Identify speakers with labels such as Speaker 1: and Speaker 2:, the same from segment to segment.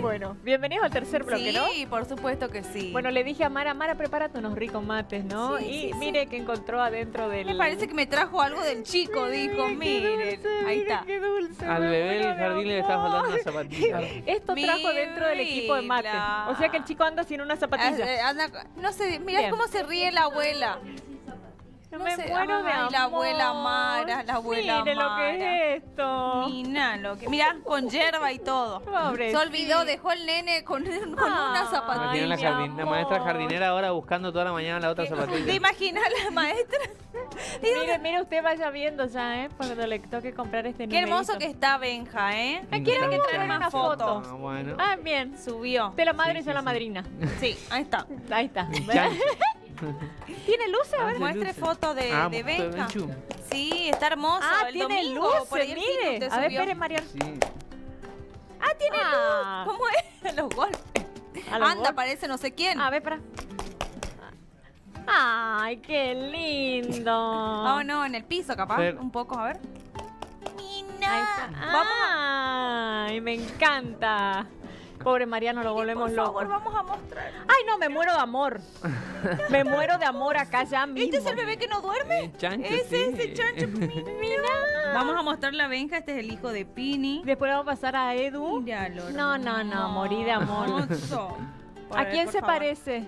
Speaker 1: Bueno, bienvenidos al tercer bloque, ¿no?
Speaker 2: Sí, por supuesto que sí.
Speaker 1: Bueno, le dije a Mara, prepárate unos ricos mates, ¿no?
Speaker 2: Sí,
Speaker 1: y mire que encontró adentro del...
Speaker 2: me parece que me trajo algo del chico, dijo. Miren, ahí está.
Speaker 1: Qué dulce.
Speaker 3: Al bebé del jardín le está faltando una zapatilla.
Speaker 1: Esto trajo dentro del equipo de mate.
Speaker 2: Mira.
Speaker 1: O sea que el chico anda sin una zapatilla.
Speaker 2: No sé, mirá
Speaker 1: Bien.
Speaker 2: cómo se ríe la abuela.
Speaker 1: Yo
Speaker 2: no
Speaker 1: me
Speaker 2: sé,
Speaker 1: muero de
Speaker 2: ay,
Speaker 1: amor.
Speaker 2: la abuela Mara, la abuela
Speaker 1: Mire lo que
Speaker 2: Mara.
Speaker 1: es esto.
Speaker 2: Mirá lo que. Mirá, con yerba y todo.
Speaker 1: Pobrecito.
Speaker 2: Se olvidó, dejó el nene con una zapatilla.
Speaker 1: Ay,
Speaker 3: Imagina
Speaker 1: mi
Speaker 3: la maestra
Speaker 1: amor.
Speaker 3: jardinera ahora buscando toda la mañana la otra
Speaker 2: ¿Te
Speaker 3: zapatilla.
Speaker 2: imaginas la maestra?
Speaker 1: Mire, usted vaya viendo ya, cuando le toque comprar este
Speaker 2: Qué hermoso
Speaker 1: numerito.
Speaker 2: que está Benja,
Speaker 1: Me quiero que traer
Speaker 2: más
Speaker 1: una
Speaker 2: fotos.
Speaker 1: foto.
Speaker 3: Ah, bueno.
Speaker 1: Ah, bien.
Speaker 2: Subió.
Speaker 1: De la madre
Speaker 3: Sí,
Speaker 1: yo la
Speaker 3: sí.
Speaker 1: madrina.
Speaker 2: Sí, ahí está.
Speaker 1: Ahí está.
Speaker 3: Chancho.
Speaker 1: ¿Tiene luces? A ver.
Speaker 2: Muestre foto de
Speaker 3: Ah,
Speaker 2: Benja.
Speaker 3: Benchu.
Speaker 2: Sí, está hermoso.
Speaker 1: Ah,
Speaker 2: el
Speaker 1: tiene
Speaker 2: domingo, por ahí
Speaker 1: luces,
Speaker 2: el fin que
Speaker 1: mire.
Speaker 2: usted
Speaker 1: A ver,
Speaker 2: subió.
Speaker 1: espere, Mariano.
Speaker 3: Sí.
Speaker 2: Ah, tiene
Speaker 1: Ah.
Speaker 2: luz. ¿Cómo es? Los golpes.
Speaker 1: A los
Speaker 2: Anda,
Speaker 1: golpes.
Speaker 2: parece no sé quién.
Speaker 1: A ver, para. Ay, qué lindo.
Speaker 2: Ah, no, en el piso capaz.
Speaker 3: Fer.
Speaker 2: Un poco, a ver.
Speaker 1: Ahí
Speaker 2: Mina.
Speaker 1: está.
Speaker 2: Vamos
Speaker 1: Ay, me encanta. Pobre Mariano, lo volvemos
Speaker 2: por
Speaker 1: loco.
Speaker 2: favor, vamos a mostrar.
Speaker 1: Ay, no, me muero de amor. Me muero de amor acá ya mismo.
Speaker 2: ¿Este es el bebé que no duerme?
Speaker 3: Chancho,
Speaker 2: Ese
Speaker 3: sí.
Speaker 2: es el chancho.
Speaker 1: Mira.
Speaker 2: Vamos a mostrarle a Benja. Este es el hijo de Pini.
Speaker 1: Después vamos a pasar a Edu.
Speaker 2: Míralo.
Speaker 1: No, morí de amor.
Speaker 2: Hermoso.
Speaker 1: ¿A quién se parece?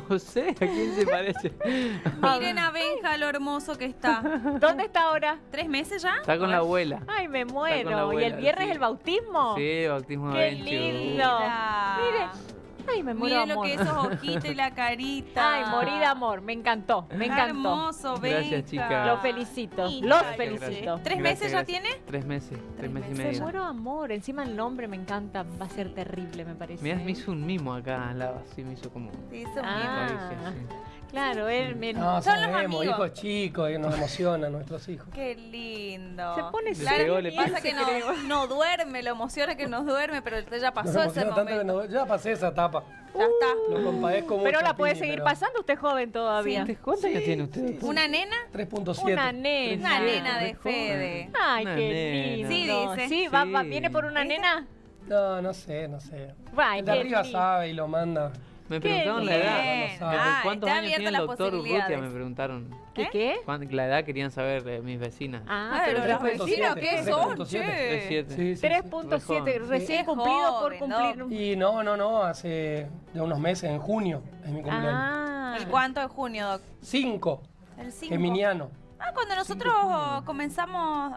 Speaker 3: No sé, ¿a quién se parece?
Speaker 2: Miren a Benja lo hermoso que está.
Speaker 1: ¿Dónde está ahora?
Speaker 2: 3 meses ya.
Speaker 3: Está con la abuela.
Speaker 1: Ay, me
Speaker 3: con la
Speaker 1: muero. ¿Y
Speaker 3: abuela,
Speaker 1: el viernes
Speaker 3: sí.
Speaker 1: el bautismo?
Speaker 3: Sí, bautismo
Speaker 1: Qué
Speaker 3: de Benchu.
Speaker 1: lindo.
Speaker 2: Mira.
Speaker 1: Ay, me muero de
Speaker 2: Miren lo
Speaker 1: amor.
Speaker 2: que es esos ojitos y la carita.
Speaker 1: Ay, morí de amor. Me encantó, me
Speaker 2: Está
Speaker 1: encantó.
Speaker 2: hermoso, Benja.
Speaker 3: Gracias, chica.
Speaker 1: Los felicito,
Speaker 2: Y
Speaker 1: los
Speaker 2: gracias,
Speaker 1: felicito.
Speaker 2: 3 meses ya tiene.
Speaker 3: 3 meses, 3 meses y
Speaker 1: Me
Speaker 3: medio.
Speaker 1: muero de amor. Encima el nombre me encanta. Va a ser terrible, me parece.
Speaker 3: Mirá, me hizo un mimo acá al lado, así me hizo como...
Speaker 2: Sí, son
Speaker 1: Ah.
Speaker 3: caricia, sí.
Speaker 1: Claro, él me...
Speaker 4: No,
Speaker 2: Son los
Speaker 4: sabemos,
Speaker 2: amigos.
Speaker 4: hijos chicos, que nos emocionan nuestros hijos.
Speaker 2: Qué lindo.
Speaker 1: Se pone
Speaker 3: Le pegó, le
Speaker 2: Pasa
Speaker 3: pasa.
Speaker 2: que no duerme, lo emociona que no duerme, pero ya
Speaker 4: Nos
Speaker 2: pasó ese
Speaker 4: emociona tanto que
Speaker 2: momento.
Speaker 4: ya pasé esa etapa.
Speaker 2: Ya está.
Speaker 4: Lo compadezco mucho.
Speaker 1: Pero la
Speaker 4: a
Speaker 1: puede
Speaker 4: Pini,
Speaker 1: seguir
Speaker 4: pero
Speaker 1: pasando, usted es joven todavía.
Speaker 3: ¿Cuántos años tiene usted?
Speaker 2: ¿Una nena?
Speaker 4: 3.7.
Speaker 1: Una nena.
Speaker 2: Una nena de
Speaker 3: Re joven.
Speaker 2: Fede.
Speaker 1: Ay,
Speaker 3: Una
Speaker 1: qué
Speaker 3: nena.
Speaker 1: lindo.
Speaker 2: Sí, dice.
Speaker 1: Sí, va, viene por una
Speaker 2: ¿Esa?
Speaker 1: nena.
Speaker 4: No, no sé.
Speaker 1: Ay,
Speaker 4: El de
Speaker 1: qué
Speaker 4: arriba
Speaker 1: lindo.
Speaker 4: sabe y lo manda.
Speaker 3: Me preguntaron la edad.
Speaker 2: bien.
Speaker 4: Ah,
Speaker 3: ¿Cuántos
Speaker 2: está
Speaker 3: años
Speaker 2: abierta
Speaker 3: tiene el
Speaker 2: las
Speaker 3: doctor Urrutia?
Speaker 2: posibilidades.
Speaker 3: Me preguntaron.
Speaker 1: ¿Qué?
Speaker 3: La edad querían saber mis vecinas.
Speaker 1: Ah,
Speaker 2: Pero
Speaker 1: pero
Speaker 2: los vecinos, ¿qué son?
Speaker 4: 3.7.
Speaker 2: Che.
Speaker 3: 3.7.
Speaker 4: Sí, sí, sí.
Speaker 1: 3.7, recién
Speaker 2: Es
Speaker 1: cumplido por
Speaker 2: joven,
Speaker 1: cumplir.
Speaker 4: Y no, hace ya unos meses, en junio, es mi cumpleaños.
Speaker 1: Ah.
Speaker 2: ¿El cuánto de junio, doc?
Speaker 4: 5,
Speaker 2: El 5.
Speaker 4: geminiano.
Speaker 2: Ah, cuando nosotros comenzamos.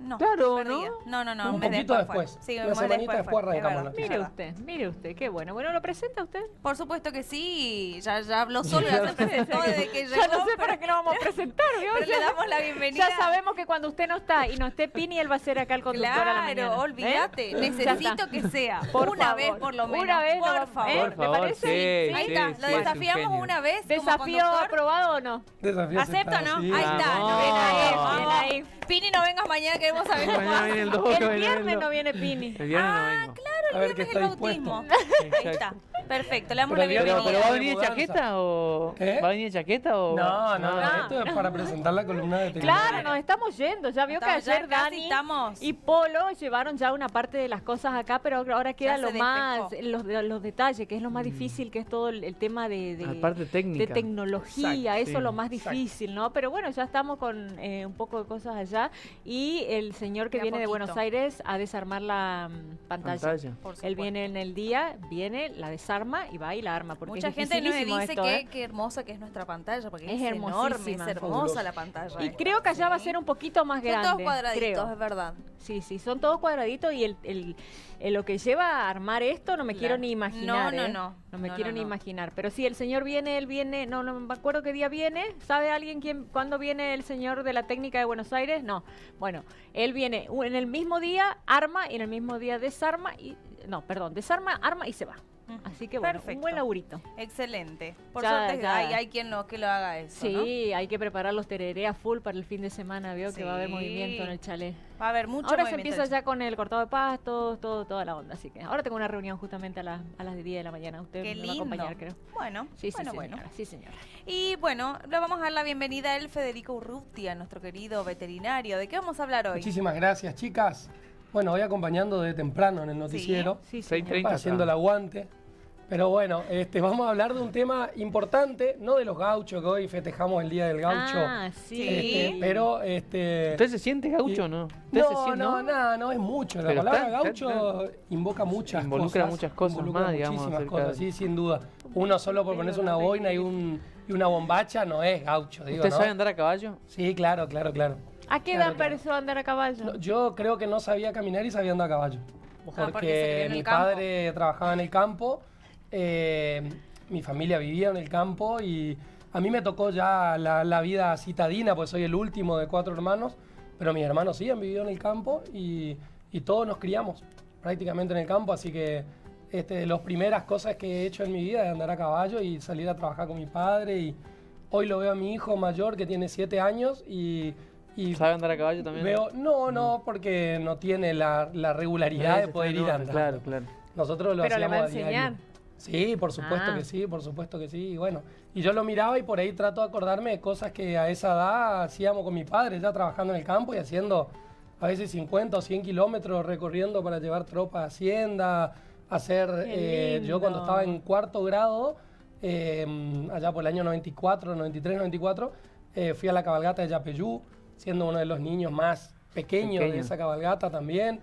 Speaker 2: No,
Speaker 3: Claro,
Speaker 2: perdida. No,
Speaker 4: Un
Speaker 2: mes
Speaker 4: poquito
Speaker 2: fue.
Speaker 4: después.
Speaker 2: Sí,
Speaker 4: Una
Speaker 2: un mes
Speaker 4: semanita después
Speaker 2: fue, es
Speaker 4: arrancamos
Speaker 2: verdad,
Speaker 4: la
Speaker 2: es
Speaker 4: fiesta.
Speaker 1: Mire usted, qué bueno. Bueno, ¿lo presenta usted?
Speaker 2: Por supuesto que sí, ya habló solo, ya se presentó desde que llegó.
Speaker 1: Ya no sé para qué lo vamos a presentar, ¿vio?
Speaker 2: Pero le damos la bienvenida.
Speaker 1: Ya sabemos que cuando usted no está y no esté Pini, él va a ser acá el conductor a la mañana.
Speaker 2: Claro, olvídate,
Speaker 1: ¿Eh?
Speaker 2: necesito que sea
Speaker 1: Por
Speaker 2: una
Speaker 1: favor.
Speaker 2: vez por lo menos.
Speaker 1: Una vez,
Speaker 2: por
Speaker 1: no,
Speaker 2: favor.
Speaker 1: ¿eh?
Speaker 3: Por
Speaker 1: ¿Le
Speaker 3: favor,
Speaker 1: parece?
Speaker 3: sí,
Speaker 2: Ahí
Speaker 3: sí,
Speaker 2: está,
Speaker 3: sí,
Speaker 2: lo
Speaker 3: es un
Speaker 2: desafiamos
Speaker 3: genio.
Speaker 2: una vez como
Speaker 1: ¿Desafío
Speaker 2: conductor.
Speaker 1: aprobado o no?
Speaker 4: Desafío
Speaker 2: ¿Acepta o
Speaker 4: aceptado,
Speaker 2: no?
Speaker 4: sí.
Speaker 2: Ahí está,
Speaker 3: Vamos.
Speaker 2: no viene ahí,
Speaker 3: Vamos.
Speaker 2: vamos.
Speaker 1: Bien ahí.
Speaker 2: Pini, no vengas mañana, queremos saber cómo
Speaker 3: Mañana viene el
Speaker 2: haces.
Speaker 3: doc,
Speaker 1: El viernes no viene Pini.
Speaker 3: El viernes no vengo.
Speaker 2: Claro,
Speaker 4: A ver
Speaker 2: el
Speaker 4: qué
Speaker 2: viernes el
Speaker 4: está
Speaker 2: bautismo.
Speaker 4: dispuesto.
Speaker 2: Ahí está, perfecto, le damos
Speaker 4: Pero
Speaker 2: la
Speaker 4: el viernes-
Speaker 2: bienvenida.
Speaker 3: ¿Pero va a
Speaker 4: de
Speaker 3: venir de
Speaker 4: mudanza.
Speaker 3: chaqueta o...?
Speaker 4: ¿Qué?
Speaker 3: ¿Va a venir de chaqueta o...?
Speaker 4: No,
Speaker 3: Ah.
Speaker 4: esto es para presentar la columna de
Speaker 1: Claro, nos estamos yendo. Ya vio que
Speaker 2: Estamos, ya
Speaker 1: ayer
Speaker 2: casi
Speaker 1: Dani
Speaker 2: estamos.
Speaker 1: y Polo llevaron ya una parte de las cosas acá, pero ahora queda
Speaker 2: se
Speaker 1: lo más,
Speaker 2: despejó.
Speaker 1: los detalles, que es lo más difícil, que es todo el tema de
Speaker 3: La parte técnica.
Speaker 1: de tecnología,
Speaker 4: Exacto,
Speaker 1: eso
Speaker 3: sí.
Speaker 1: es lo más
Speaker 4: Exacto.
Speaker 1: difícil, ¿no? Pero bueno, ya estamos con un poco de cosas allá y el señor que
Speaker 2: De a
Speaker 1: viene de
Speaker 2: poquito.
Speaker 1: Buenos Aires a desarmar la pantalla.
Speaker 2: Por
Speaker 1: Él
Speaker 2: supuesto.
Speaker 1: viene en el día, viene, la desarma y va y la arma. Porque
Speaker 2: Mucha
Speaker 1: es
Speaker 2: gente nos
Speaker 1: dificilísimo
Speaker 2: dice
Speaker 1: esto,
Speaker 2: que
Speaker 1: ¿eh?
Speaker 2: qué hermosa que es nuestra pantalla, porque
Speaker 1: Es
Speaker 2: es enorme,
Speaker 1: hermosísima.
Speaker 2: es hermosa
Speaker 4: Fabuloso.
Speaker 2: la pantalla.
Speaker 1: Y
Speaker 2: esta.
Speaker 1: creo que allá va a
Speaker 2: Sí.
Speaker 1: ser un poquito más
Speaker 2: Son
Speaker 1: grande.
Speaker 2: todos cuadraditos,
Speaker 1: creo.
Speaker 2: es verdad.
Speaker 1: Sí, sí, son todos cuadraditos y lo que lleva a armar esto no me
Speaker 2: Claro.
Speaker 1: quiero ni imaginar.
Speaker 2: No,
Speaker 1: ¿eh?
Speaker 2: no.
Speaker 1: No me
Speaker 2: No,
Speaker 1: quiero
Speaker 2: no,
Speaker 1: ni
Speaker 2: no.
Speaker 1: imaginar. Pero sí, el señor viene, él viene, no me acuerdo qué día viene. ¿Sabe alguien cuándo viene el señor de la técnica de Buenos Aires? No. Bueno, él viene en el mismo día, arma y en el mismo día desarma desarma, arma y se va.
Speaker 2: Ujú.
Speaker 1: Así que bueno,
Speaker 2: Perfecto.
Speaker 1: un buen laburito.
Speaker 2: Excelente. Por
Speaker 1: Ya,
Speaker 2: suerte
Speaker 1: ya.
Speaker 2: hay quien que lo haga eso,
Speaker 1: Sí,
Speaker 2: ¿no?
Speaker 1: hay que preparar los tereré a full para el fin de semana, veo que va a haber
Speaker 2: Sí.
Speaker 1: movimiento en el chalet.
Speaker 2: Va a haber mucho
Speaker 1: Ahora se
Speaker 2: movimiento.
Speaker 1: empieza ya con el cortado de pastos, toda la onda. Así que ahora tengo una reunión justamente a las 10 de la mañana. Usted
Speaker 2: Qué
Speaker 1: me va a
Speaker 2: lindo.
Speaker 1: acompañar, creo.
Speaker 2: Bueno,
Speaker 1: Sí, sí,
Speaker 2: bueno.
Speaker 1: señora. Sí, señora.
Speaker 2: Y bueno, le vamos a dar la bienvenida a él, Federico Urrutia, nuestro querido veterinario. ¿De qué vamos a hablar hoy?
Speaker 4: Muchísimas gracias, chicas. Bueno, voy acompañando de temprano en el noticiero,
Speaker 1: Sí, sí.
Speaker 3: 6:30
Speaker 4: haciendo el aguante. Pero bueno, vamos a hablar de un tema importante, no de los gauchos, que hoy festejamos el Día del Gaucho.
Speaker 1: Ah, sí.
Speaker 4: Pero,
Speaker 3: ¿Usted se siente gaucho o no? ¿Usted se siente,
Speaker 4: no es mucho. La
Speaker 3: Pero
Speaker 4: palabra
Speaker 3: está-
Speaker 4: gaucho invoca muchas
Speaker 3: involucra
Speaker 4: cosas.
Speaker 3: muchas cosas
Speaker 4: involucra
Speaker 3: más, digamos,
Speaker 4: muchísimas
Speaker 3: acerca
Speaker 4: cosas,
Speaker 3: de-
Speaker 4: sí, sin duda. Uno solo por ponerse una boina y una bombacha no es gaucho, digo,
Speaker 3: ¿Usted
Speaker 4: ¿no?
Speaker 3: sabe andar a caballo?
Speaker 4: Sí, claro.
Speaker 1: ¿A qué
Speaker 4: Claro,
Speaker 1: edad
Speaker 4: claro.
Speaker 1: empezó a andar a caballo?
Speaker 4: No, yo creo que no sabía caminar y sabía andar a caballo.
Speaker 2: porque se crió
Speaker 4: Porque
Speaker 2: en
Speaker 4: mi
Speaker 2: el campo.
Speaker 4: padre trabajaba en el campo, mi familia vivía en el campo y a mí me tocó ya la vida citadina, pues soy el último de 4 hermanos, pero mis hermanos sí han vivido en el campo y todos nos criamos prácticamente en el campo, así que de las primeras cosas que he hecho en mi vida es andar a caballo y salir a trabajar con mi padre y hoy lo veo a mi hijo mayor que tiene 7 años y
Speaker 3: ¿Sabe andar a caballo también?
Speaker 4: veo, no, porque no tiene la regularidad de
Speaker 3: Está
Speaker 4: poder
Speaker 3: en
Speaker 4: ir
Speaker 3: otra,
Speaker 4: andando.
Speaker 3: Claro, claro.
Speaker 4: Nosotros lo
Speaker 1: Pero le
Speaker 4: hacíamos
Speaker 1: va a
Speaker 4: a diario.
Speaker 1: enseñar.
Speaker 4: Sí, por supuesto
Speaker 1: Ah.
Speaker 4: que sí, por supuesto que sí. Y bueno, y yo lo miraba y por ahí trato de acordarme de cosas que a esa edad hacíamos con mi padre, ya trabajando en el campo y haciendo a veces 50 o 100 kilómetros recorriendo para llevar tropas a Hacienda, hacer,
Speaker 1: Qué
Speaker 4: yo cuando
Speaker 1: lindo.
Speaker 4: estaba en 4º grado, allá por el año 94, 93, 94, fui a la cabalgata de Yapeyú, siendo uno de los niños más pequeños de
Speaker 3: Pequeño.
Speaker 4: esa cabalgata también.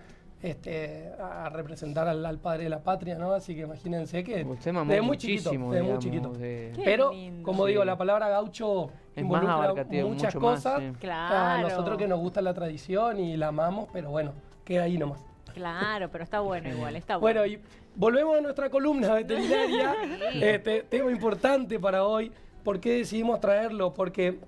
Speaker 4: A representar al padre de la patria, ¿no? Así que imagínense que
Speaker 3: Usted mamó
Speaker 4: desde muy chiquito,
Speaker 3: muchísimo,
Speaker 4: desde muy
Speaker 3: digamos,
Speaker 4: chiquito.
Speaker 3: de-
Speaker 1: Qué
Speaker 4: Pero,
Speaker 1: lindo.
Speaker 4: como
Speaker 3: Sí.
Speaker 4: digo, la palabra gaucho
Speaker 3: Es más
Speaker 4: involucra
Speaker 3: abarcativo,
Speaker 4: muchas
Speaker 3: mucho más,
Speaker 4: cosas.
Speaker 3: sí.
Speaker 1: Claro.
Speaker 4: A nosotros que nos gusta la tradición y la amamos, pero bueno, queda ahí nomás.
Speaker 1: Claro, pero está bueno igual, está bueno.
Speaker 4: Bueno, y volvemos a nuestra columna veterinaria. Tema importante para hoy. ¿Por qué decidimos traerlo? Porque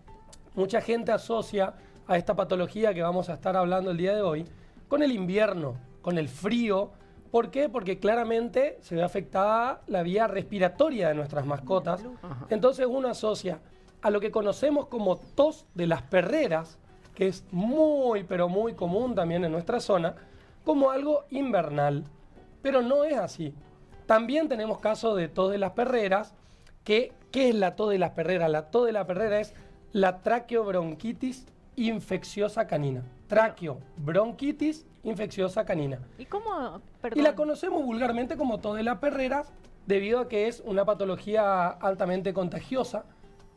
Speaker 4: mucha gente asocia a esta patología que vamos a estar hablando el día de hoy con el invierno, con el frío. ¿Por qué? Porque claramente se ve afectada la vía respiratoria de nuestras mascotas. Entonces uno asocia a lo que conocemos como tos de las perreras, que es muy, pero muy común también en nuestra zona, como algo invernal. Pero no es así. También tenemos casos de tos de las perreras. ¿Qué es la tos de las perreras? La tos de la perrera es la traqueobronquitis infecciosa canina. Traqueobronquitis infecciosa canina.
Speaker 1: ¿Y cómo?
Speaker 4: Y
Speaker 1: Perdón.
Speaker 4: la conocemos vulgarmente como tos de las perreras debido a que es una patología altamente contagiosa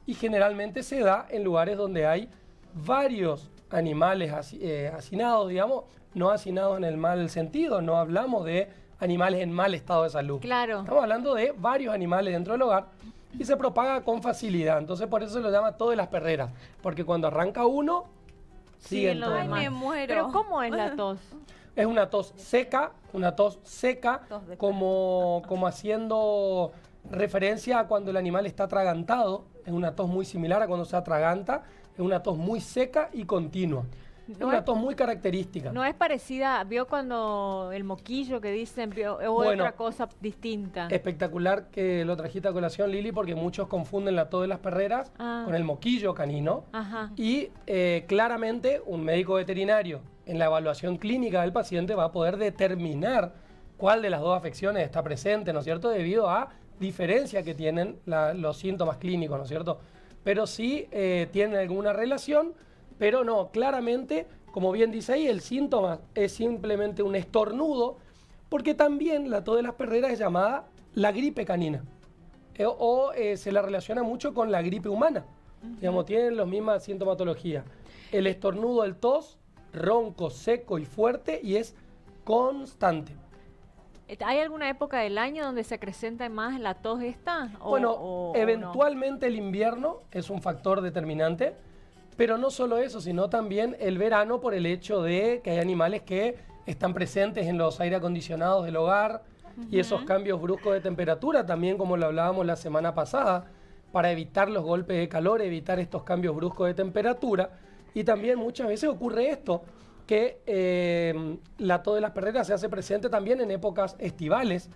Speaker 4: y generalmente se da en lugares donde hay varios animales hacinados, digamos, no hacinados en el mal sentido, no hablamos de animales en mal estado de salud.
Speaker 1: Claro.
Speaker 4: Estamos hablando de varios animales dentro del hogar y se propaga con facilidad. Entonces por eso se lo llama tos de las perreras, porque cuando arranca uno, siguen
Speaker 1: los
Speaker 4: todos.
Speaker 2: Ay,
Speaker 1: demás.
Speaker 2: me muero.
Speaker 1: Pero ¿cómo es la tos?
Speaker 4: Es una tos seca,
Speaker 2: Tos de
Speaker 4: como haciendo referencia a cuando el animal está atragantado. Es una tos muy similar a cuando se atraganta. Es una tos muy seca y continua. Es
Speaker 1: No
Speaker 4: una
Speaker 1: es-
Speaker 4: tos muy característica.
Speaker 1: No es parecida, vio cuando el moquillo que dicen, o
Speaker 4: Bueno,
Speaker 1: otra cosa distinta.
Speaker 4: Espectacular que lo trajiste a colación, Lili, porque muchos confunden la tos de las perreras
Speaker 1: Ah.
Speaker 4: con el moquillo canino.
Speaker 1: Ajá.
Speaker 4: Y claramente un médico veterinario en la evaluación clínica del paciente va a poder determinar cuál de las dos afecciones está presente, ¿no es cierto? Debido a diferencia que tienen los síntomas clínicos, ¿no es cierto? Pero sí tienen alguna relación, pero no, claramente, como bien dice ahí, el síntoma es simplemente un estornudo, porque también la tos de las perreras es llamada la gripe canina, se la relaciona mucho con la gripe humana. Digamos, tienen las mismas sintomatologías. El estornudo, el tos, ronco, seco y fuerte y es constante.
Speaker 1: ¿Hay alguna época del año donde se acrecenta más la tos esta?
Speaker 4: Bueno, eventualmente el invierno es un factor determinante, pero no solo eso, sino también el verano por el hecho de que hay animales que están presentes en los aire acondicionados del hogar y esos cambios bruscos de temperatura, también como lo hablábamos la semana pasada, para evitar los golpes de calor, evitar estos cambios bruscos de temperatura. Y también muchas veces ocurre esto, que la tos de las perreras se hace presente también en épocas estivales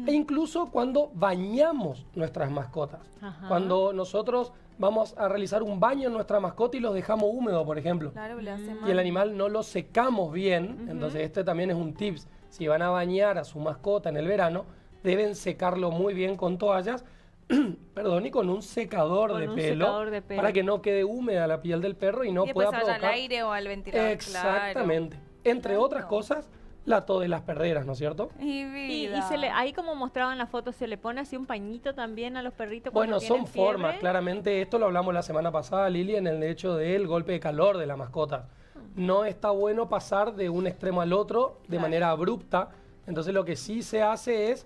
Speaker 4: e incluso cuando bañamos nuestras mascotas.
Speaker 1: Ajá.
Speaker 4: Cuando nosotros vamos a realizar un baño en nuestra mascota y los dejamos húmedos, por ejemplo,
Speaker 2: Claro, le hace mal.
Speaker 4: y el animal no lo secamos bien, entonces este también es un tips. Si van a bañar a su mascota en el verano, deben secarlo muy bien con toallas, perdón, y con un secador,
Speaker 1: Con
Speaker 4: de,
Speaker 1: un
Speaker 4: pelo,
Speaker 1: secador de pelo.
Speaker 4: para que no quede húmeda la piel del perro y no
Speaker 2: y después
Speaker 4: pueda
Speaker 2: allá al
Speaker 4: provocar.
Speaker 2: aire o al ventilador.
Speaker 4: Exactamente.
Speaker 2: Claro.
Speaker 4: Entre
Speaker 2: Claro.
Speaker 4: otras cosas, la tos de las perreras, ¿no es cierto?
Speaker 2: Mi
Speaker 1: Y
Speaker 2: vida.
Speaker 1: ahí como mostraban la foto, se le pone así un pañito también a los perritos.
Speaker 4: Bueno,
Speaker 1: cuando
Speaker 4: son
Speaker 1: tienen fiebre.
Speaker 4: formas, claramente. Esto lo hablamos la semana pasada, Lili, en el hecho del golpe de calor de la mascota. No está bueno pasar de un extremo al otro de manera abrupta. Entonces lo que sí se hace es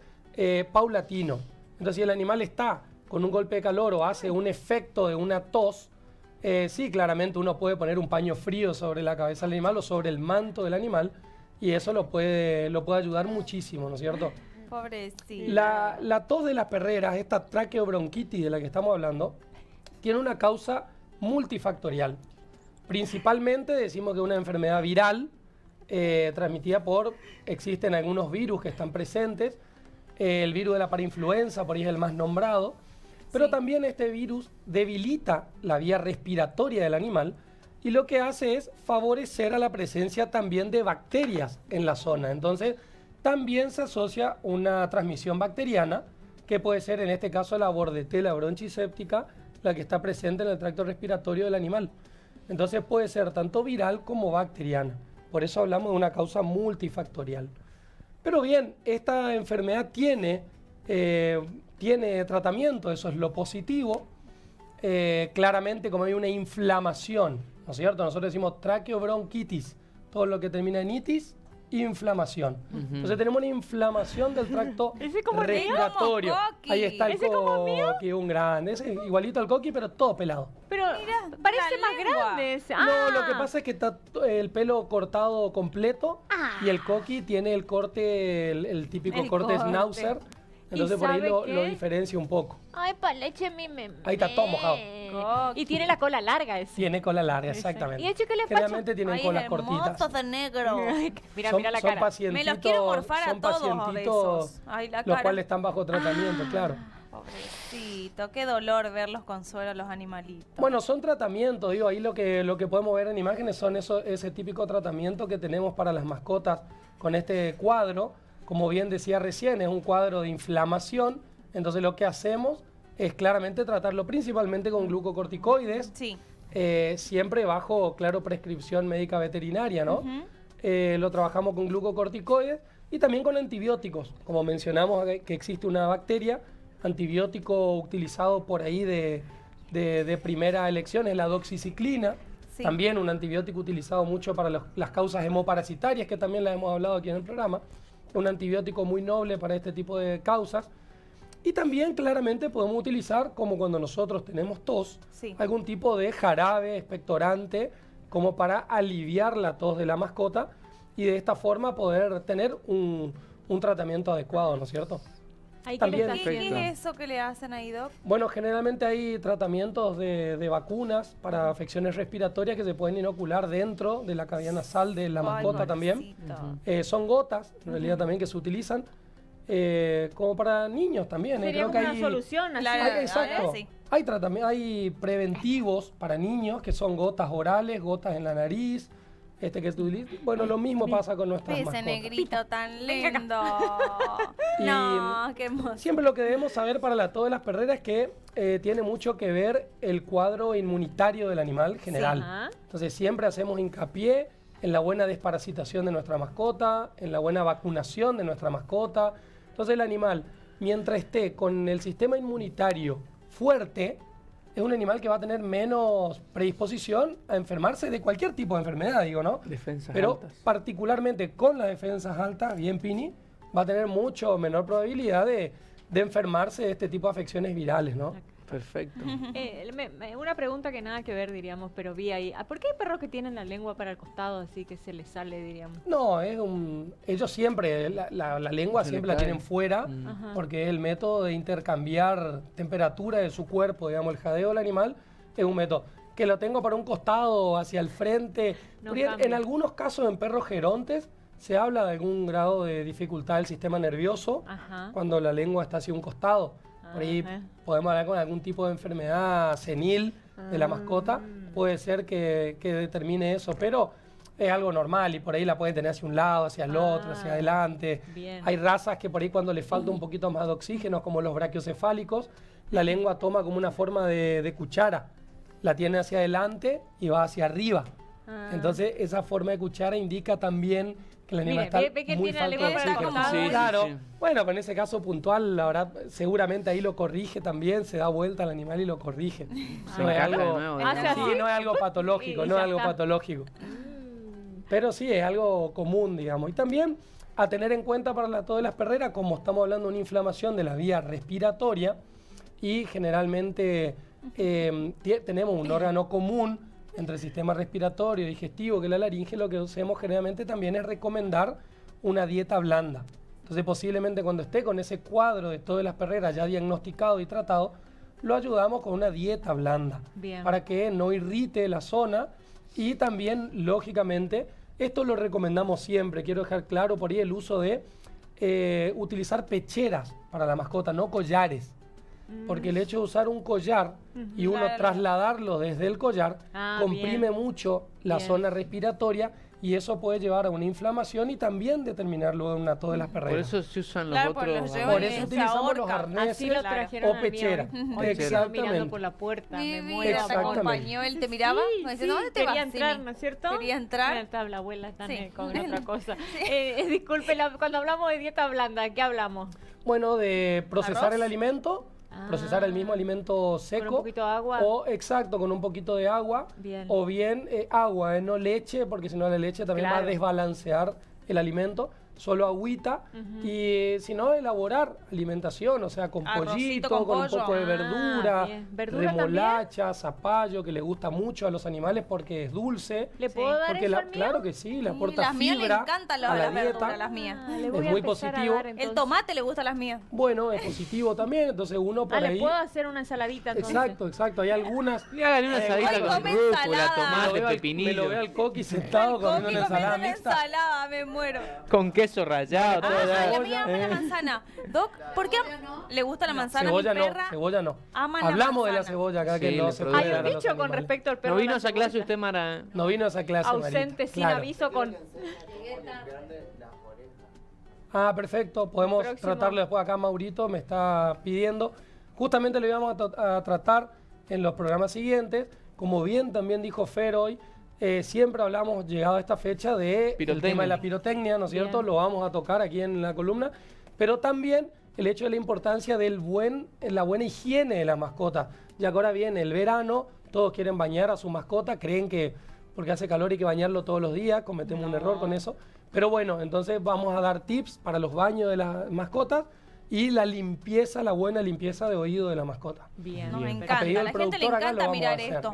Speaker 4: paulatino. Entonces si el animal está con un golpe de calor o hace un efecto de una tos, sí, claramente uno puede poner un paño frío sobre la cabeza del animal o sobre el manto del animal y eso lo puede ayudar muchísimo, ¿no es cierto?
Speaker 2: Pobrecito.
Speaker 4: La tos de las perreras, esta traqueobronquitis de la que estamos hablando, tiene una causa multifactorial. Principalmente decimos que es una enfermedad viral transmitida existen algunos virus que están presentes. El virus de la parainfluenza, por ahí es el más nombrado. Pero también este virus debilita la vía respiratoria del animal y lo que hace es favorecer a la presencia también de bacterias en la zona. Entonces, también se asocia una transmisión bacteriana, que puede ser en este caso la Bordetella bronchiséptica, la que está presente en el tracto respiratorio del animal. Entonces puede ser tanto viral como bacteriana. Por eso hablamos de una causa multifactorial. Pero bien, esta enfermedad tiene tratamiento, eso es lo positivo. Claramente, como hay una inflamación, ¿no es cierto? Nosotros decimos traqueobronquitis, todo lo que termina en itis, inflamación. Entonces tenemos una inflamación del tracto
Speaker 1: Ese como el mío.
Speaker 4: respiratorio.
Speaker 2: Como Coqui.
Speaker 4: Ahí está el
Speaker 1: Ese como el mío.
Speaker 4: coqui, un grande. Ese es igualito al coqui, pero todo pelado.
Speaker 1: Pero
Speaker 2: Mira,
Speaker 1: parece
Speaker 2: la
Speaker 1: más
Speaker 2: lengua.
Speaker 1: grande ese.
Speaker 4: No, lo que pasa es que está el pelo cortado completo y el coqui tiene el corte, el típico
Speaker 2: El
Speaker 4: corte
Speaker 2: corte.
Speaker 4: schnauzer. Entonces por ahí
Speaker 1: sabe
Speaker 4: lo
Speaker 1: qué?
Speaker 4: diferencia un poco.
Speaker 1: Ay, paleche, me.
Speaker 4: Ahí está todo mojado.
Speaker 2: Coqui.
Speaker 1: Y tiene la cola larga ese.
Speaker 4: Tiene cola larga, exactamente.
Speaker 1: ¿Y el chico le pacha?
Speaker 4: Generalmente tienen
Speaker 2: Ay,
Speaker 4: colas
Speaker 2: hermosos
Speaker 4: cortitas.
Speaker 2: de negro.
Speaker 1: Mira,
Speaker 4: son,
Speaker 1: mira la
Speaker 4: son
Speaker 1: cara.
Speaker 4: pacientitos,
Speaker 2: Me los quiero morfar a
Speaker 4: son
Speaker 2: todos a
Speaker 4: pacientitos
Speaker 2: besos. Ay, la
Speaker 4: los
Speaker 2: cara.
Speaker 4: cuales están bajo tratamiento, claro.
Speaker 2: Pobrecito, qué dolor verlos con suero a los animalitos.
Speaker 4: Bueno, son tratamientos, digo, ahí lo que podemos ver en imágenes son ese típico tratamiento que tenemos para las mascotas con este cuadro. Como bien decía recién, es un cuadro de inflamación, entonces lo que hacemos es claramente tratarlo principalmente con glucocorticoides,
Speaker 2: Sí.
Speaker 4: siempre bajo, claro, prescripción médica veterinaria, ¿no? Lo trabajamos con glucocorticoides y también con antibióticos, como mencionamos que existe una bacteria, antibiótico utilizado por ahí de primera elección es la doxiciclina,
Speaker 2: Sí.
Speaker 4: también un antibiótico utilizado mucho para las causas hemoparasitarias, que también las hemos hablado aquí en el programa, un antibiótico muy noble para este tipo de causas. Y también claramente podemos utilizar, como cuando nosotros tenemos tos,
Speaker 2: Sí.
Speaker 4: algún tipo de jarabe expectorante como para aliviar la tos de la mascota y de esta forma poder tener un tratamiento adecuado, ¿no es cierto?
Speaker 1: Ahí
Speaker 4: También-
Speaker 2: ¿Qué, qué es eso que le hacen ahí, Doc?
Speaker 4: Bueno, generalmente hay tratamientos de vacunas para afecciones respiratorias que se pueden inocular dentro de la cavidad nasal de la mascota
Speaker 2: Ay,
Speaker 4: también.
Speaker 2: pobrecito.
Speaker 4: Son gotas, en realidad también que se utilizan como para niños también.
Speaker 1: Sería
Speaker 4: Creo
Speaker 1: como
Speaker 4: que
Speaker 1: una
Speaker 4: hay,
Speaker 1: solución. Así.
Speaker 2: Claro.
Speaker 4: exacto.
Speaker 2: sí.
Speaker 4: Hay preventivos para niños que son gotas orales, gotas en la nariz, que tú utilizas. Bueno, lo mismo pasa con nuestras
Speaker 2: Ese
Speaker 4: mascotas.
Speaker 2: negrito tan lindo.
Speaker 4: Y
Speaker 2: No, qué hermoso.
Speaker 4: Siempre lo que debemos saber para la tos de las perreras es que tiene mucho que ver el cuadro inmunitario del animal general.
Speaker 1: Ajá.
Speaker 4: Entonces siempre hacemos hincapié en la buena desparasitación de nuestra mascota, en la buena vacunación de nuestra mascota. Entonces el animal, mientras esté con el sistema inmunitario fuerte, es un animal que va a tener menos predisposición a enfermarse de cualquier tipo de enfermedad, digo, ¿no?
Speaker 3: Defensas
Speaker 4: Pero
Speaker 3: altas.
Speaker 4: particularmente con las defensas altas, bien Pini, va a tener mucho menor probabilidad de enfermarse de este tipo de afecciones virales, ¿no?
Speaker 3: Perfecto.
Speaker 1: Una pregunta que nada que ver, diríamos, pero vi ahí. ¿Por qué hay perros que tienen la lengua para el costado así que se les sale, diríamos?
Speaker 4: No, ellos siempre, la lengua
Speaker 3: Se le
Speaker 4: siempre la
Speaker 3: cae.
Speaker 4: tienen fuera,
Speaker 1: Ajá.
Speaker 4: porque es el método de intercambiar temperatura de su cuerpo, digamos, el jadeo del animal es un método. Que lo tengo para un costado, hacia el frente.
Speaker 1: No
Speaker 4: Porque
Speaker 1: cambia.
Speaker 4: en algunos casos en perros gerontes se habla de algún grado de dificultad del sistema nervioso
Speaker 1: Ajá.
Speaker 4: cuando la lengua está hacia un costado. Por ahí
Speaker 1: Ajá.
Speaker 4: podemos hablar con algún tipo de enfermedad senil de la mascota, puede ser que determine eso, pero es algo normal y por ahí la puede tener hacia un lado, hacia el otro, hacia adelante.
Speaker 1: Bien.
Speaker 4: Hay razas que por ahí cuando le falta un poquito más de oxígeno, como los brachiocefálicos, la lengua toma como una forma de cuchara, la tiene hacia adelante y va hacia arriba.
Speaker 1: Ah.
Speaker 4: Entonces esa forma de cuchara indica también que el animal
Speaker 1: Mire,
Speaker 4: está
Speaker 1: ve que
Speaker 4: muy
Speaker 1: tiene la
Speaker 4: falto
Speaker 1: lengua
Speaker 4: de
Speaker 1: para el
Speaker 4: oxígeno.
Speaker 1: costado.
Speaker 3: Sí,
Speaker 4: Claro,
Speaker 3: sí.
Speaker 4: bueno, pero en ese caso puntual, la verdad, seguramente ahí lo corrige también, se da vuelta al animal y lo corrige.
Speaker 3: Se
Speaker 4: No es
Speaker 3: encarga
Speaker 4: algo,
Speaker 3: de nuevo,
Speaker 1: ¿Hace
Speaker 3: digamos.
Speaker 1: así?
Speaker 4: sí, no es algo patológico,
Speaker 1: Y
Speaker 4: no es
Speaker 1: ya
Speaker 4: algo
Speaker 1: está.
Speaker 4: patológico. Pero sí, es algo común, digamos. Y también a tener en cuenta para todas las perreras, como estamos hablando de una inflamación de la vía respiratoria, y generalmente tenemos un órgano común entre el sistema respiratorio y digestivo, que es la laringe, lo que hacemos generalmente también es recomendar una dieta blanda. Entonces posiblemente cuando esté con ese cuadro de todas las perreras ya diagnosticado y tratado, lo ayudamos con una dieta blanda.
Speaker 1: Bien.
Speaker 4: Para que no irrite la zona y también, lógicamente, esto lo recomendamos siempre, quiero dejar claro por ahí el uso de utilizar pecheras para la mascota, no collares. Porque el hecho de usar un collar y uno
Speaker 2: Claro.
Speaker 4: trasladarlo desde el collar comprime
Speaker 1: bien.
Speaker 4: mucho la
Speaker 1: Bien.
Speaker 4: zona respiratoria y eso puede llevar a una inflamación y también determinar luego una todas las
Speaker 3: Por
Speaker 4: perreras.
Speaker 3: eso se usan los
Speaker 2: Claro, por
Speaker 3: otros.
Speaker 2: los llevan
Speaker 4: Por
Speaker 2: en
Speaker 4: eso
Speaker 2: esa
Speaker 4: utilizamos los
Speaker 2: horca.
Speaker 4: arneses
Speaker 1: Así lo trajeron
Speaker 4: o
Speaker 1: al mío
Speaker 4: pechera.
Speaker 1: hoy. Hoy me quedó
Speaker 4: Exactamente.
Speaker 1: mirando por la puerta,
Speaker 2: Mi
Speaker 1: me
Speaker 2: vida
Speaker 1: muero.
Speaker 2: te
Speaker 4: Exactamente.
Speaker 2: acompañó, él te miraba.
Speaker 1: Sí,
Speaker 2: me decía,
Speaker 1: sí,
Speaker 2: ¿dónde te
Speaker 1: quería
Speaker 2: vas?
Speaker 1: entrar,
Speaker 2: Simi?
Speaker 1: ¿no es cierto?
Speaker 2: Quería entrar.
Speaker 1: Mira, está la abuela está
Speaker 2: Sí.
Speaker 1: con otra cosa. Disculpe, cuando hablamos de dieta blanda, ¿qué hablamos?
Speaker 4: Bueno, de procesar
Speaker 2: ¿Arroz?
Speaker 4: el alimento, procesar el mismo alimento seco.
Speaker 1: ¿Con un poquito de agua?
Speaker 4: O, exacto, con un poquito de agua.
Speaker 1: Bien.
Speaker 4: O bien agua, no leche, porque si no la leche también va a
Speaker 1: Claro.
Speaker 4: desbalancear el alimento. Solo agüita. Y si no, elaborar alimentación, o sea, con
Speaker 2: Arrocito
Speaker 4: pollito,
Speaker 2: con
Speaker 4: con un
Speaker 2: pollo.
Speaker 4: poco de
Speaker 1: Ah,
Speaker 4: verdura,
Speaker 1: bien. ¿Verdura
Speaker 4: remolacha, zapallo, que le gusta mucho a los animales porque es dulce.
Speaker 1: ¿Le
Speaker 2: Sí.
Speaker 1: puedo dar
Speaker 4: Porque
Speaker 1: eso al mío?
Speaker 4: claro que sí, le
Speaker 2: Sí,
Speaker 4: aporta
Speaker 2: las mías le
Speaker 4: fibra
Speaker 2: encantan
Speaker 4: a la
Speaker 2: las
Speaker 4: dieta.
Speaker 2: verduras, las mías.
Speaker 1: Ah, le
Speaker 4: Es
Speaker 1: voy a
Speaker 4: muy
Speaker 1: empezar a
Speaker 4: positivo.
Speaker 1: dar,
Speaker 2: El
Speaker 1: entonces.
Speaker 2: tomate le gusta a las mías.
Speaker 4: Bueno, es positivo también, entonces uno por
Speaker 1: Ah,
Speaker 4: ahí...
Speaker 1: le puedo hacer una ensaladita entonces.
Speaker 4: Exacto, exacto. Hay algunas.
Speaker 3: Y háganle una ensaladita
Speaker 2: Hoy
Speaker 3: con
Speaker 2: come
Speaker 3: rúcula,
Speaker 2: ensalada.
Speaker 3: tomate,
Speaker 4: me lo
Speaker 3: pepinillo.
Speaker 4: veo al Coqui sentado comiendo una ensalada mixta.
Speaker 2: ensalada, me muero.
Speaker 3: Con queso rallado, todo.
Speaker 2: Ah,
Speaker 3: ya.
Speaker 2: la mía ama la manzana. Doc, ¿por qué le gusta la manzana a
Speaker 4: Cebolla
Speaker 2: mi
Speaker 4: no,
Speaker 2: perra?
Speaker 4: cebolla no.
Speaker 2: Aman la
Speaker 4: Hablamos de la
Speaker 2: manzana.
Speaker 4: cebolla acá
Speaker 3: Sí,
Speaker 4: que no
Speaker 3: le
Speaker 4: se
Speaker 3: produce.
Speaker 4: puede
Speaker 1: Hay
Speaker 4: dar
Speaker 1: un
Speaker 4: a los
Speaker 1: dicho con
Speaker 4: animales.
Speaker 1: respecto al perro.
Speaker 3: ¿No vino
Speaker 1: de
Speaker 3: a esa
Speaker 1: la
Speaker 3: clase
Speaker 1: cebolla.
Speaker 3: usted, Mara?
Speaker 4: No vino a esa clase,
Speaker 1: Ausente
Speaker 4: Marita.
Speaker 1: sin
Speaker 4: Claro.
Speaker 1: aviso con...
Speaker 4: Ah, perfecto. Podemos
Speaker 1: Próximo.
Speaker 4: tratarlo después acá. Maurito me está pidiendo. Justamente lo íbamos a tratar en los programas siguientes. Como bien también dijo Fer hoy, siempre hablamos, llegado a esta fecha, de el tema de la pirotecnia, ¿no es cierto?
Speaker 1: Bien.
Speaker 4: Lo vamos a tocar aquí en la columna. Pero también el hecho de la importancia de la buena higiene de la mascota. Ya que ahora viene el verano, todos quieren bañar a su mascota, creen que porque hace calor hay que bañarlo todos los días, cometemos un error con eso. Pero bueno, entonces vamos a dar tips para los baños de las mascotas y la limpieza, la buena limpieza de oído de la mascota.
Speaker 1: Bien.
Speaker 2: Nos
Speaker 3: Bien.
Speaker 2: encanta,
Speaker 4: Pedido
Speaker 2: a
Speaker 4: el
Speaker 2: la gente le
Speaker 4: productor, acá lo
Speaker 2: encanta
Speaker 4: vamos a
Speaker 2: mirar
Speaker 4: hacer.
Speaker 2: esto.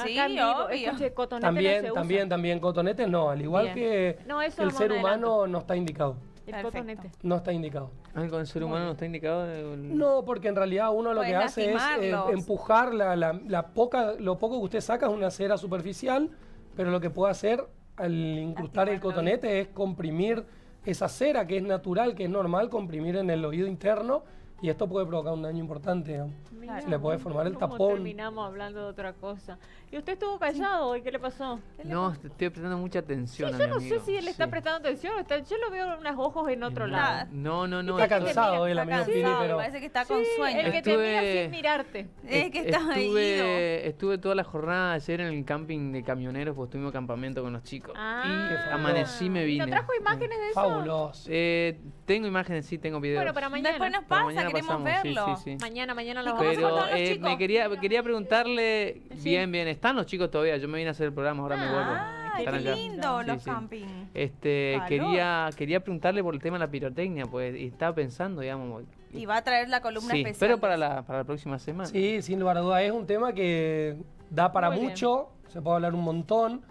Speaker 2: Sí,
Speaker 1: Acá en vivo,
Speaker 2: obvio.
Speaker 1: escuche, cotonete no se usa.
Speaker 4: También cotonetes no, al igual
Speaker 1: Bien.
Speaker 4: que
Speaker 1: No, eso
Speaker 4: el
Speaker 1: vamos
Speaker 4: ser
Speaker 1: en
Speaker 4: humano no está indicado.
Speaker 1: El
Speaker 2: Perfecto.
Speaker 1: cotonete.
Speaker 4: No está indicado.
Speaker 3: Ah, con el ser humano no está indicado.
Speaker 4: No, porque en realidad uno lo que
Speaker 2: Pueden
Speaker 4: hace es
Speaker 2: lastimarlos.
Speaker 4: empujar lo poco que usted saca es una cera superficial, pero lo que puede hacer al incrustar el
Speaker 2: Lastimarlo.
Speaker 4: cotonete es comprimir esa cera que es natural, que es normal comprimir en el oído interno y esto puede provocar un daño importante. ¿no?
Speaker 1: Mira,
Speaker 4: Se le puede formar el
Speaker 1: ¿cómo
Speaker 4: tapón.
Speaker 1: terminamos hablando de otra cosa. ¿Y usted estuvo callado hoy? ¿Qué le pasó?
Speaker 3: No, estoy prestando mucha atención
Speaker 1: Sí,
Speaker 3: a
Speaker 1: yo
Speaker 3: mi
Speaker 1: no sé
Speaker 3: amigo.
Speaker 1: si él está
Speaker 3: Sí.
Speaker 1: prestando atención o yo lo veo unos ojos en otro
Speaker 3: No,
Speaker 1: lado.
Speaker 3: No, no, no.
Speaker 4: Está
Speaker 3: estoy-
Speaker 4: cansado hoy el
Speaker 2: Está
Speaker 4: amigo Pili,
Speaker 2: cansado,
Speaker 4: pero
Speaker 2: parece que está
Speaker 1: Sí,
Speaker 2: con sueño.
Speaker 1: el que te mira
Speaker 3: Estuve-
Speaker 1: sin mirarte.
Speaker 2: Es que está ido.
Speaker 3: Estuve toda la jornada ayer en el camping de camioneros, porque tuvimos campamento con los chicos.
Speaker 1: Ah.
Speaker 3: Y amanecí, me vine.
Speaker 1: ¿No trajo imágenes de eso?
Speaker 4: fabuloso.
Speaker 3: Tengo imágenes, sí, tengo videos.
Speaker 1: Bueno, para mañana.
Speaker 2: Después nos
Speaker 3: Para
Speaker 2: pasa,
Speaker 3: mañana
Speaker 2: queremos
Speaker 3: pasamos, sí,
Speaker 2: verlo.
Speaker 3: sí, sí.
Speaker 1: Mañana lo
Speaker 2: ¿Y
Speaker 1: vamos
Speaker 2: cómo
Speaker 1: a
Speaker 2: se
Speaker 3: Pero
Speaker 2: portaron los chicos?
Speaker 3: quería preguntarle,
Speaker 1: Sí.
Speaker 3: bien, están los chicos todavía, yo me vine a hacer el programa, ahora me vuelvo.
Speaker 2: Ah,
Speaker 3: Están
Speaker 2: qué
Speaker 3: acá.
Speaker 2: lindo
Speaker 3: Sí,
Speaker 2: los
Speaker 3: sí.
Speaker 2: camping.
Speaker 3: Quería preguntarle por el tema de la pirotecnia, pues, y estaba pensando, digamos.
Speaker 2: Y va a traer la columna
Speaker 3: Sí,
Speaker 2: especial.
Speaker 3: pero para la próxima semana.
Speaker 4: Sí, sin lugar a dudas, es un tema que da para
Speaker 1: Muy bien.
Speaker 4: mucho, se puede hablar un montón.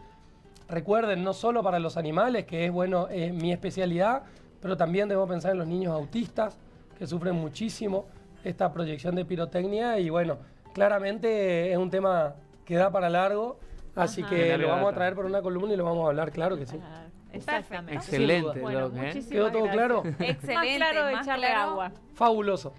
Speaker 4: Recuerden, no solo para los animales, que es bueno, es mi especialidad, pero también debemos pensar en los niños autistas, que sufren muchísimo esta proyección de pirotecnia. Y bueno, claramente es un tema que da para largo, así
Speaker 1: Ajá.
Speaker 4: que
Speaker 3: De
Speaker 4: lo
Speaker 3: larga
Speaker 4: vamos a
Speaker 3: data.
Speaker 4: traer por una columna y lo vamos a hablar, claro que sí.
Speaker 1: Ah, exactamente.
Speaker 3: Excelente,
Speaker 4: Sin
Speaker 1: Bueno,
Speaker 3: Doc, ¿eh?
Speaker 1: muchísimas
Speaker 4: ¿Quedó todo
Speaker 1: gracias.
Speaker 4: claro?
Speaker 2: Excelente.
Speaker 1: Más claro de
Speaker 2: más
Speaker 1: echarle
Speaker 2: claro.
Speaker 1: agua.
Speaker 4: Fabuloso.